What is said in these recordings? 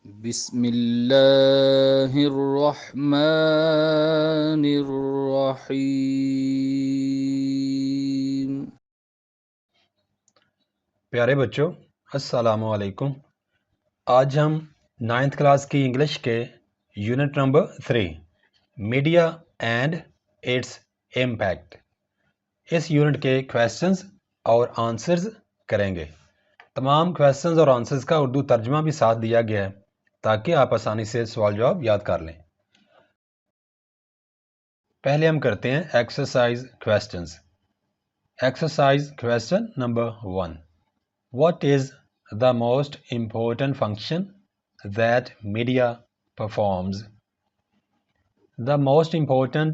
بسم اللہ الرحمن الرحیم۔ پیارے بچوں، السلام علیکم۔ آج ہم 9th کلاس کی انگلش کے unit number 3 media and its impact اس یونٹ کے کویسچنز اور آنسرز کریں گے۔ تمام کویسچنز اور آنسرز کا اردو ترجمہ بھی ساتھ دیا گیا ہے تاکہ آپ آسانی سے سوال جواب یاد کر لیں۔ پہلے ہم کرتے ہیں exercise questions. Exercise question number 1، What is the most important function that media performs? The most important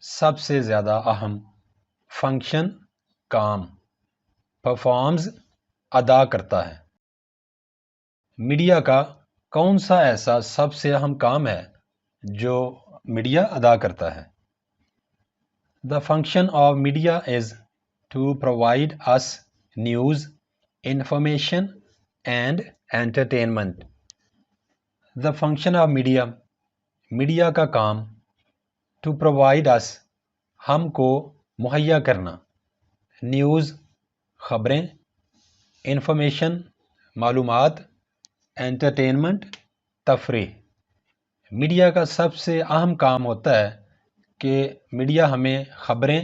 سب سے زیادہ اہم فنکشن کام performs ادا کرتا ہے۔ میڈیا کا کون سا ایسا سب سے اہم کام ہے جو میڈیا ادا کرتا ہے؟ The function of media is to provide us news, information and entertainment. The function of media، media کا کام to provide us، ہم کو مہیا کرنا، نیوز خبریں، انفارمیشن معلومات، انٹرٹینمنٹ تفریح۔ میڈیا کا سب سے اہم کام ہوتا ہے کہ میڈیا ہمیں خبریں،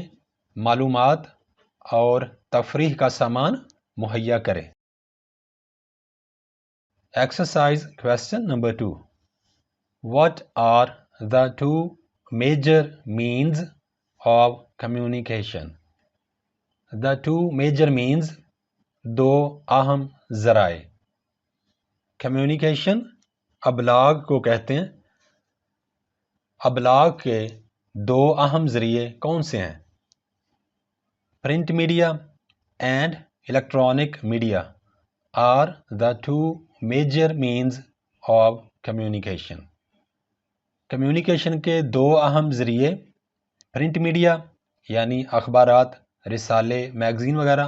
معلومات اور تفریح کا سامان مہیا کرے۔ Exercise question number 2، What are the two major means of communication? The two major means، دو اہم ذرائع۔ کمیونیکیشن ابلاغ کو کہتے ہیں۔ ابلاغ کے دو اہم ذریعے کون سے ہیں؟ Print media and electronic media are the two major means of communication۔ Communication کے دو اہم ذریعے پرنٹ میڈیا یعنی اخبارات، رسالے، میگزین وغیرہ،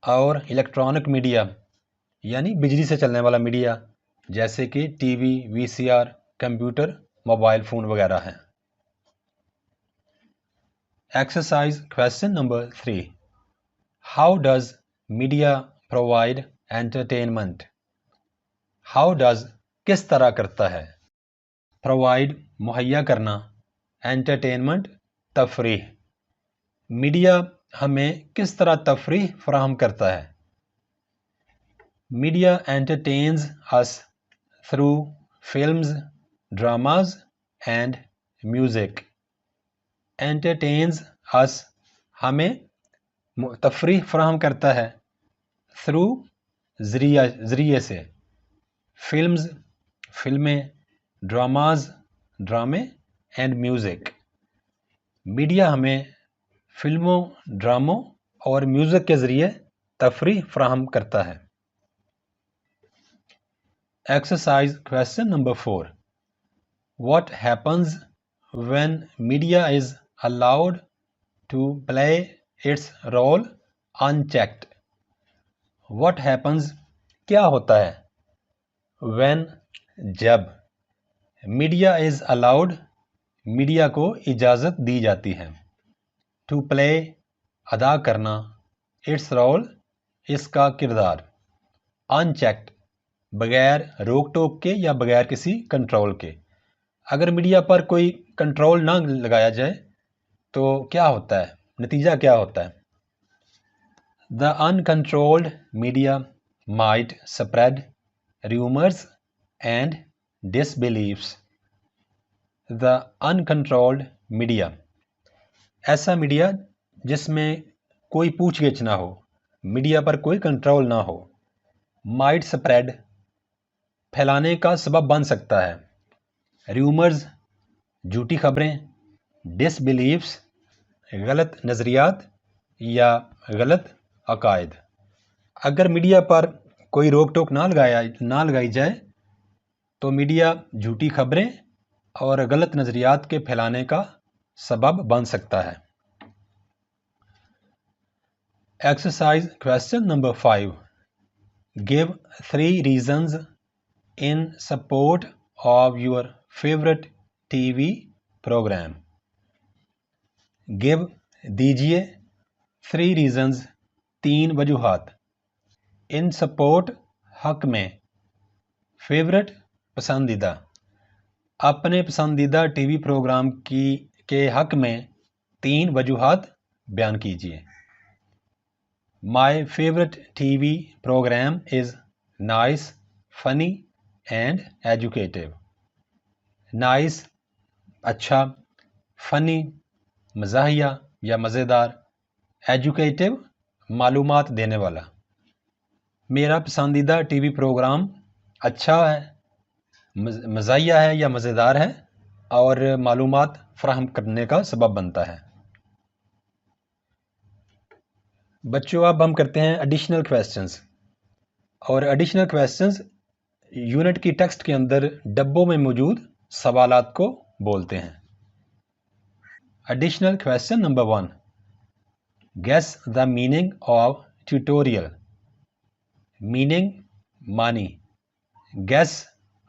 اور الیکٹرانک میڈیا یعنی بجلی سے چلنے والا میڈیا جیسے کہ TV, VCR, computer, mobile phone وغیرہ ہیں۔ Exercise question number 3، How does media provide entertainment؟ How does کس طرح کرتا ہے، provide مہیا کرنا، entertainment تفریح۔ میڈیا ہمیں کس طرح تفریح فراہم کرتا ہے؟ Media entertains us through films, dramas and music۔ entertains us ہمیں تفریح فراہم کرتا ہے through ذریعے سے، فلمز فلمیں، ڈراماز ڈرامے اینڈ میوزک۔ میڈیا ہمیں فلموں، ڈراموں اور میوزک کے ذریعے تفریح فراہم کرتا ہے۔ Exercise question number 4، What happens when media is allowed to play its role unchecked؟ What happens کیا ہوتا ہے؟ when جب میڈیا از allowed میڈیا کو اجازت دی جاتی ہے to play ادا کرنا its role اس کا کردار unchecked بغیر روک ٹوک کے یا بغیر کسی کنٹرول کے۔ اگر میڈیا پر کوئی کنٹرول نہ لگایا جائے تو کیا ہوتا ہے، نتیجہ کیا ہوتا ہے؟ The uncontrolled media might spread rumors and disbeliefs۔ The uncontrolled media ایسا میڈیا جس میں کوئی پوچھ گچھ نہ ہو، میڈیا پر کوئی کنٹرول نہ ہو، might spread پھیلانے کا سبب بن سکتا ہے، ریومرز جھوٹی خبریں، ڈسبلیفس غلط نظریات یا غلط عقائد۔ اگر میڈیا پر کوئی روک ٹوک نہ لگائی جائے تو میڈیا جھوٹی خبریں اور غلط نظریات کے پھیلانے کا سبب بن سکتا ہے۔ Exercise question number 5، Give 3 reasons in support of your favorite TV program. Give دیجیے 3 reasons 3 وجوہات. In support حق میں. Favorite پسندیدہ. اپنے پسندیدہ ٹی وی پروگرام کے حق میں 3 وجوہات بیان کیجیے. My favorite TV program is nice, funny and educative. Nice اچھا, funny مزاحیہ یا مزیدار, educative معلومات دینے والا. میرا پسندیدہ ٹی وی پروگرام اچھا ہے, مزاحیہ ہے یا مزیدار ہے اور معلومات فراہم کرنے کا سبب بنتا ہے. بچوں اب ہم کرتے ہیں ایڈیشنل کویسچنز. اور ایڈیشنل کویسچنز یونٹ کی ٹیکسٹ کے اندر ڈبوں میں موجود سوالات کو بولتے ہیں. Additional question number 1. Guess the meaning of tutorial. Meaning معنی, گیس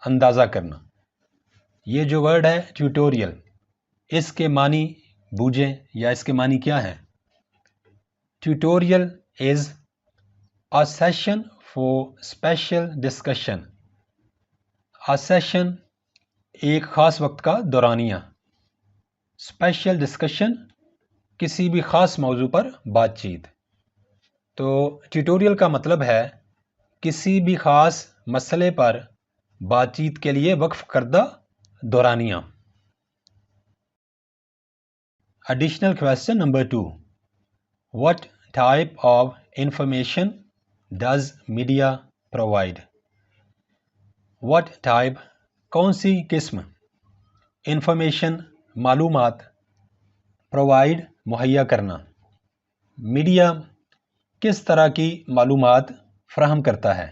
اندازہ کرنا. یہ جو ورڈ ہے ٹیوٹوریل, اس کے معنی بوجھیں یا اس کے معنی کیا ہیں. Tutorial is a session for special discussion. A session ایک خاص وقت کا دورانیہ. Special discussion کسی بھی خاص موضوع پر بات چیت. تو ٹیوٹوریل کا مطلب ہے کسی بھی خاص مسئلے پر بات چیت کے لیے وقف کردہ دورانیہ. Additional question number 2. What type of information does media provide? What type کون سی قسم انفارمیشن معلومات provide مہیا کرنا. میڈیا کس طرح کی معلومات فراہم کرتا ہے.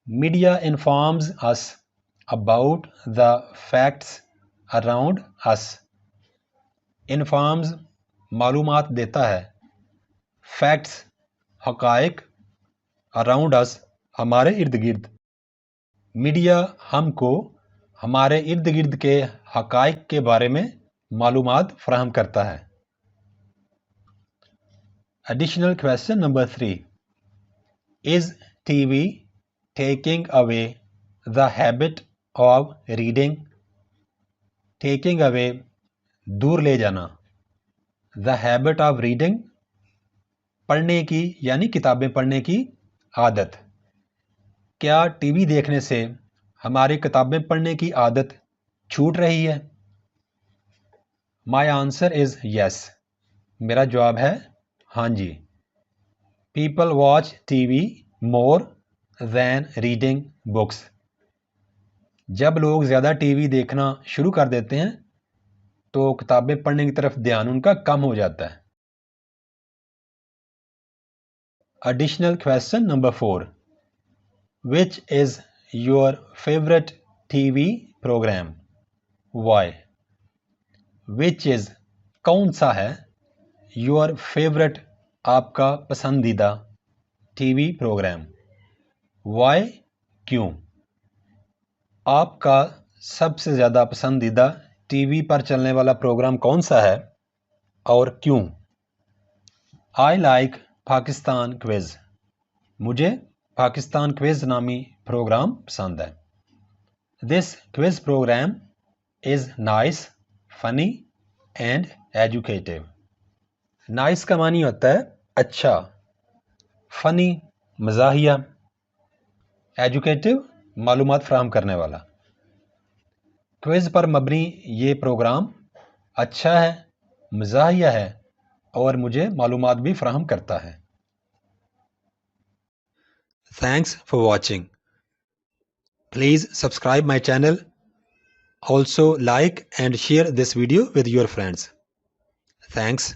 Media informs us about the facts around us. Informs معلومات دیتا ہے, فیکٹس حقائق, اراؤنڈ اس ہمارے ارد گرد. میڈیا ہم کو ہمارے ارد گرد کے حقائق کے بارے میں معلومات فراہم کرتا ہے. Additional question number 3. Is TV taking away the habit of reading? Taking away دور لے جانا. The habit of reading پڑھنے کی یعنی کتابیں پڑھنے کی عادت. کیا ٹی وی دیکھنے سے ہماری کتابیں پڑھنے کی عادت چھوٹ رہی ہے. My answer is yes. میرا جواب ہے ہاں جی. People watch TV more than reading books. جب لوگ زیادہ ٹی وی دیکھنا شروع کر دیتے ہیں تو کتابیں پڑھنے کی طرف دھیان ان کا کم ہو جاتا ہے. Additional question number 4. Which is your favorite TV program? Why? Which is کون سا ہے your favorite آپ کا پسندیدہ ٹی وی پروگرام. Why کیوں. آپ کا سب سے زیادہ پسندیدہ ٹی وی پر چلنے والا پروگرام کون سا ہے اور کیوں. I like Pakistan quiz. مجھے پاکستان کوئز نامی پروگرام پسند ہے. This quiz program is nice, funny and educative. Nice کا معنی ہوتا ہے اچھا, funny مزاحیہ, educative معلومات فراہم کرنے والا. کوئز پر مبنی یہ پروگرام اچھا ہے, مزاحیہ ہے اور مجھے معلومات بھی فراہم کرتا ہے. Thanks for watching. Please subscribe my channel. Also like and share this video with your friends. Thanks.